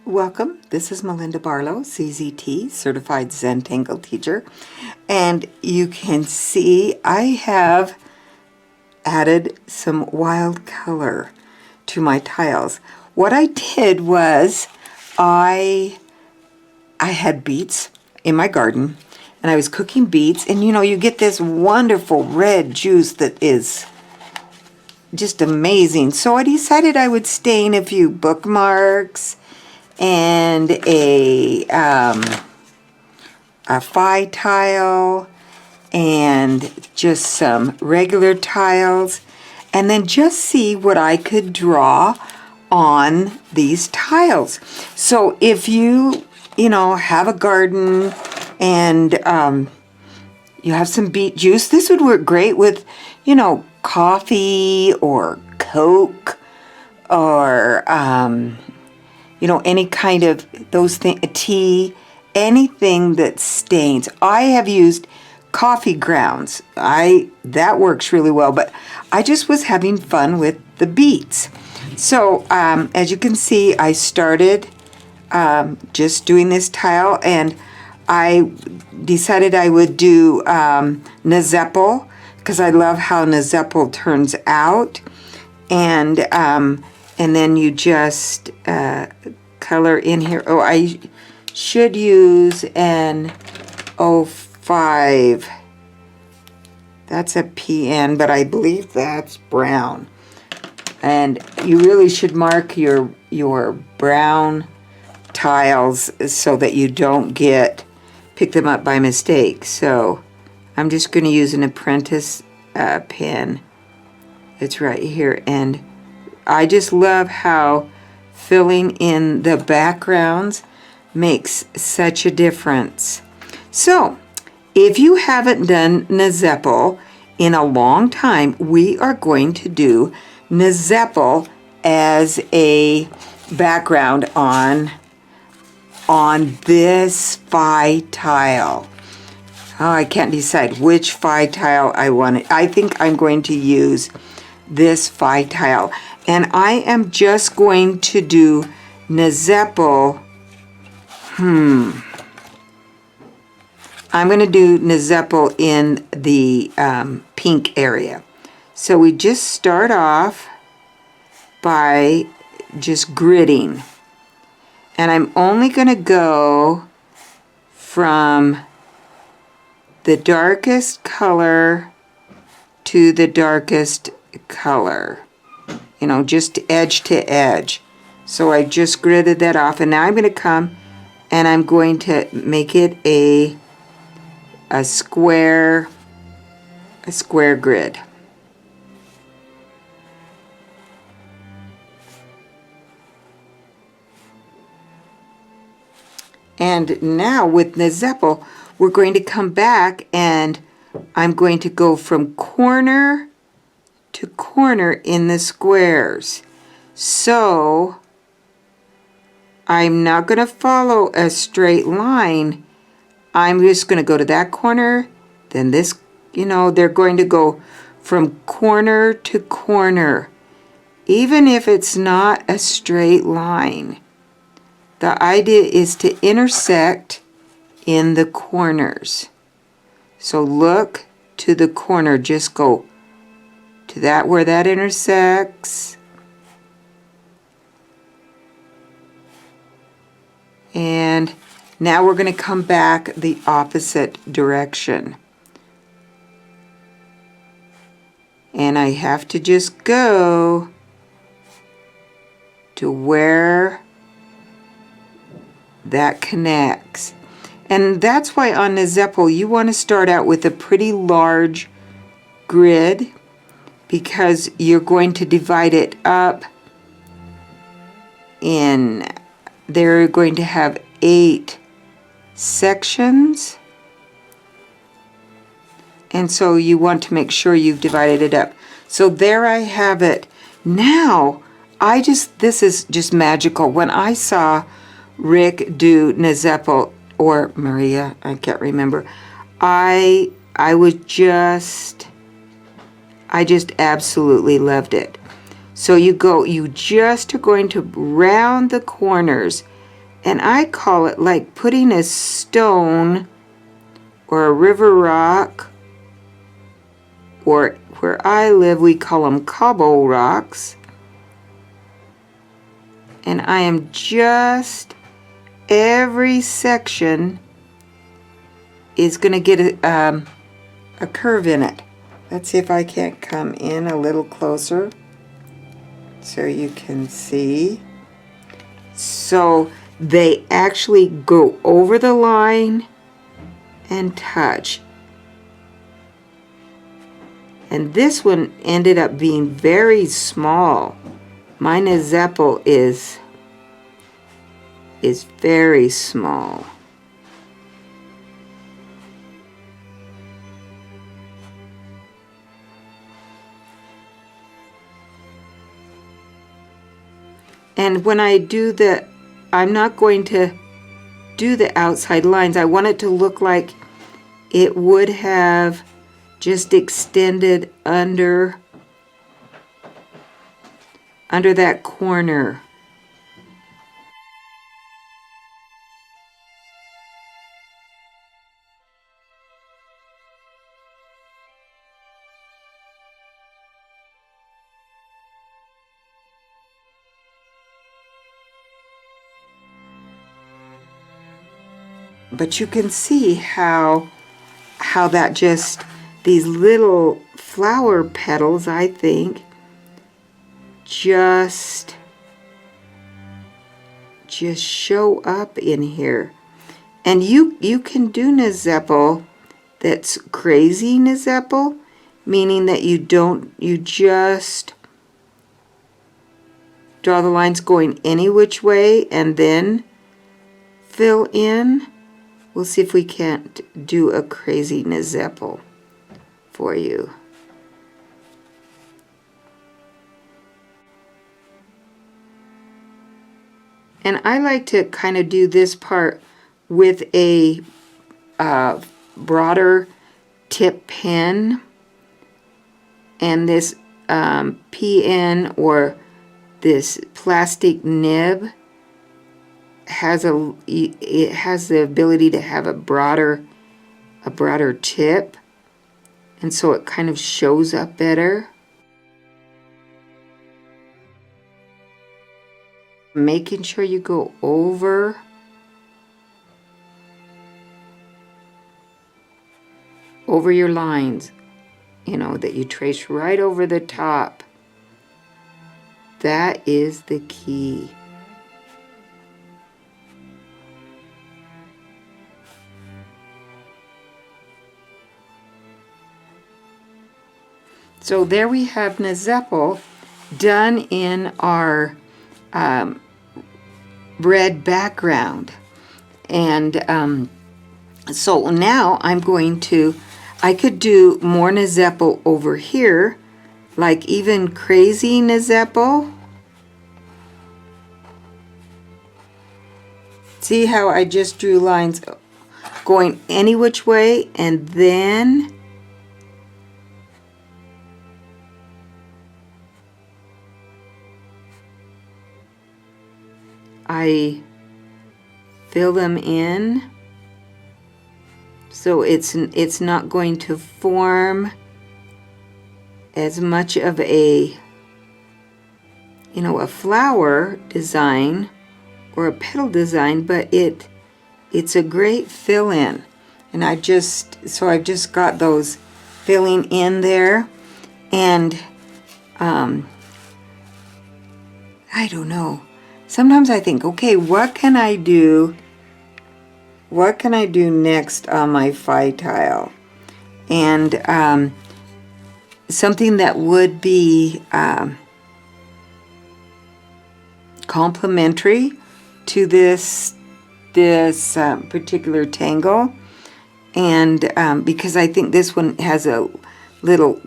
Welcome. This is Melinda Barlow, CZT, Certified Zen Tangle Teacher. And you can see I have added some wild color to my tiles. What I did was I had beets in my garden and I was cooking beets, and you get this wonderful red juice that is just amazing. So I decided I would stain a few bookmarks and a phi tile and just some regular tiles, and then just see what I could draw on these tiles. So if you have a garden and you have some beet juice, this would work great with coffee or Coke or any kind of those things, tea, anything that stains. I have used coffee grounds. That works really well, but I just was having fun with the beets. So as you can see, I started just doing this tile, and I decided I would do Neziple because I love how Neziple turns out, and then you just color in here. Oh, I should use an 05. That's a PN, but I believe that's brown. And you really should mark your brown tiles so that you don't pick them up by mistake. So I'm just going to use an apprentice pen. It's right here, and I just love how filling in the backgrounds makes such a difference. So if you haven't done Neziple in a long time, we are going to do Neziple as a background on this phi tile. Oh, I can't decide which phi tile I want. I think I'm going to use this phi tile, and I am just going to do Neziple. I'm going to do Neziple in the pink area. So we just start off by just gridding, and I'm only going to go from the darkest color to the darkest color, just edge to edge. So I just gridded that off, and now I'm going to come and I'm going to make it a square grid. And now with Neziple, we're going to come back, and I'm going to go from corner to corner in the squares. So I'm not going to follow a straight line. I'm just going to go to that corner, then this, they're going to go from corner to corner, even if it's not a straight line. The idea is to intersect in the corners. So look to the corner, just go to that where that intersects, and now we're going to come back the opposite direction, and I have to just go to where that connects. And that's why on Neziple you want to start out with a pretty large grid, because you're going to divide it up in, they're going to have 8 sections, and so you want to make sure you've divided it up. So there I have it. Now this is just magical. When I saw Rick do Neziple, or Maria, I can't remember, I just absolutely loved it. So you just are going to round the corners And I call it like putting a stone or a river rock, or where I live we call them cobble rocks. And I am just, every section is going to get a curve in it. Let's see if I can't come in a little closer so you can see. So they actually go over the line and touch. And this one ended up being very small. My Neziple is very small. And when I do I'm not going to do the outside lines. I want it to look like it would have just extended under that corner. But you can see how that just, these little flower petals, I think, just show up in here. And you can do Neziple that's crazy Neziple, meaning that you just draw the lines going any which way and then fill in. We'll see if we can't do a crazy Neziple for you. And I like to kind of do this part with a broader tip pen, and this PN or this plastic nib has the ability to have a broader tip, and so it kind of shows up better. Making sure you go over your lines, you know, that you trace right over the top. That is the key. So there we have Neziple done in our red background. And so now I'm going to, I could do more Neziple over here, like even crazy Neziple. See how I just drew lines going any which way, and then I fill them in, so it's not going to form as much of a, you know, a flower design or a petal design, but it's a great fill-in. And I've just got those filling in there, and I don't know. Sometimes I think, okay, what can I do? What can I do next on my phi tile? And something that would be complementary to this particular tangle, and because I think this one has a little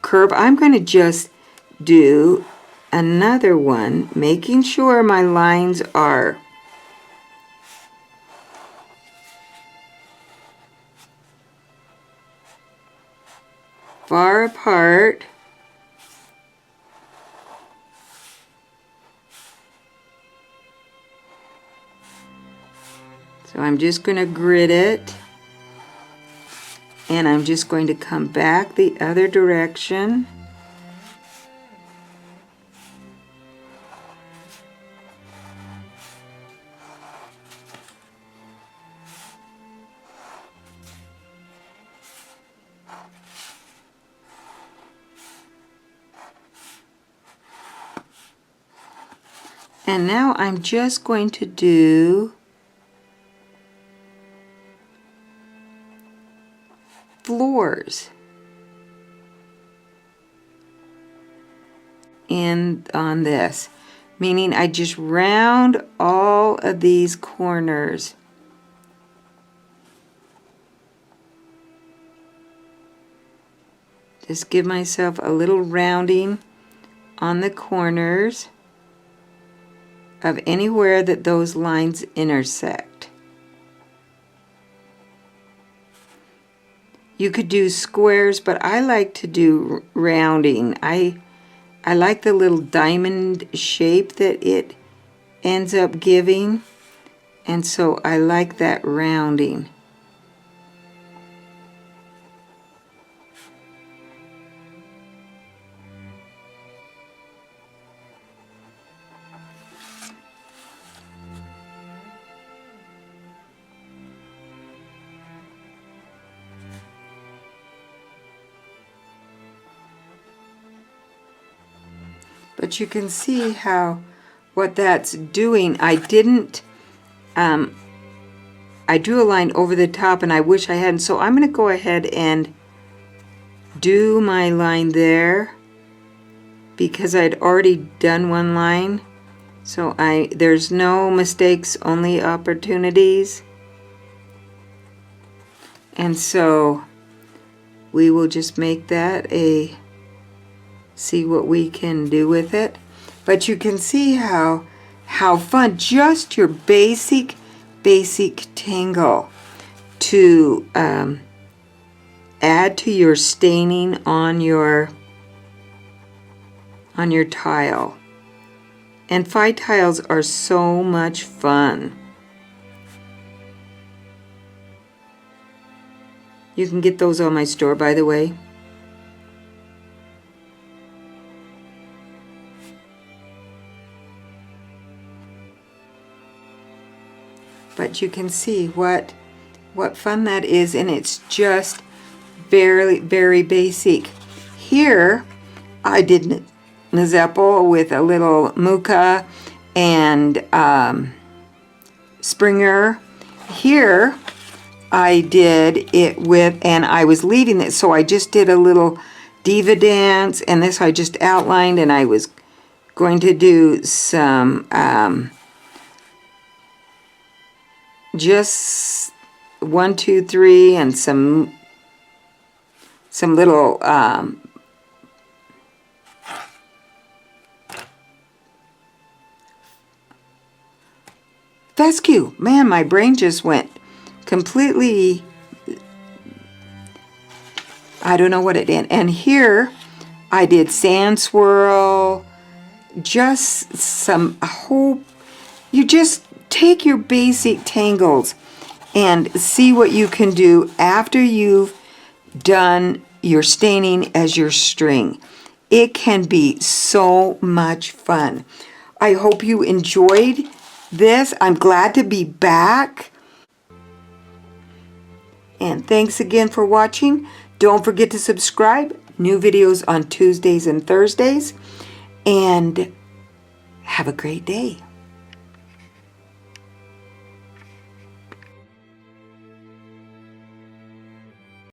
curve, I'm going to just do another one, making sure my lines are far apart. So I'm just going to grit it, and I'm just going to come back the other direction. And now I'm just going to do floors on this, meaning I just round all of these corners. Just give myself a little rounding on the corners of anywhere that those lines intersect. You could do squares, but I like to do rounding. I like the little diamond shape that it ends up giving, and so I like that rounding. But you can see how what that's doing. I didn't, I drew a line over the top and I wish I hadn't, so I'm going to go ahead and do my line there because I'd already done one line. So there's no mistakes, only opportunities. And so we will just make that see what we can do with it. But you can see how fun, just your basic tangle to add to your staining on your tile. And 5 tiles are so much fun. You can get those on my store, by the way. But you can see what fun that is, and it's just very basic. Here I did Neziple with a little Muka and Springer. Here I did it with, and I was leaving it, so I just did a little diva dance, and this I just outlined, and I was going to do some just 1, 2, 3, and some little fescue. Man, my brain just went completely, I don't know what it did. And here I did sand swirl, just a whole, you just take your basic tangles and see what you can do after you've done your staining as your string. It can be so much fun. I hope you enjoyed this. I'm glad to be back. And thanks again for watching. Don't forget to subscribe. New videos on Tuesdays and Thursdays. And have a great day.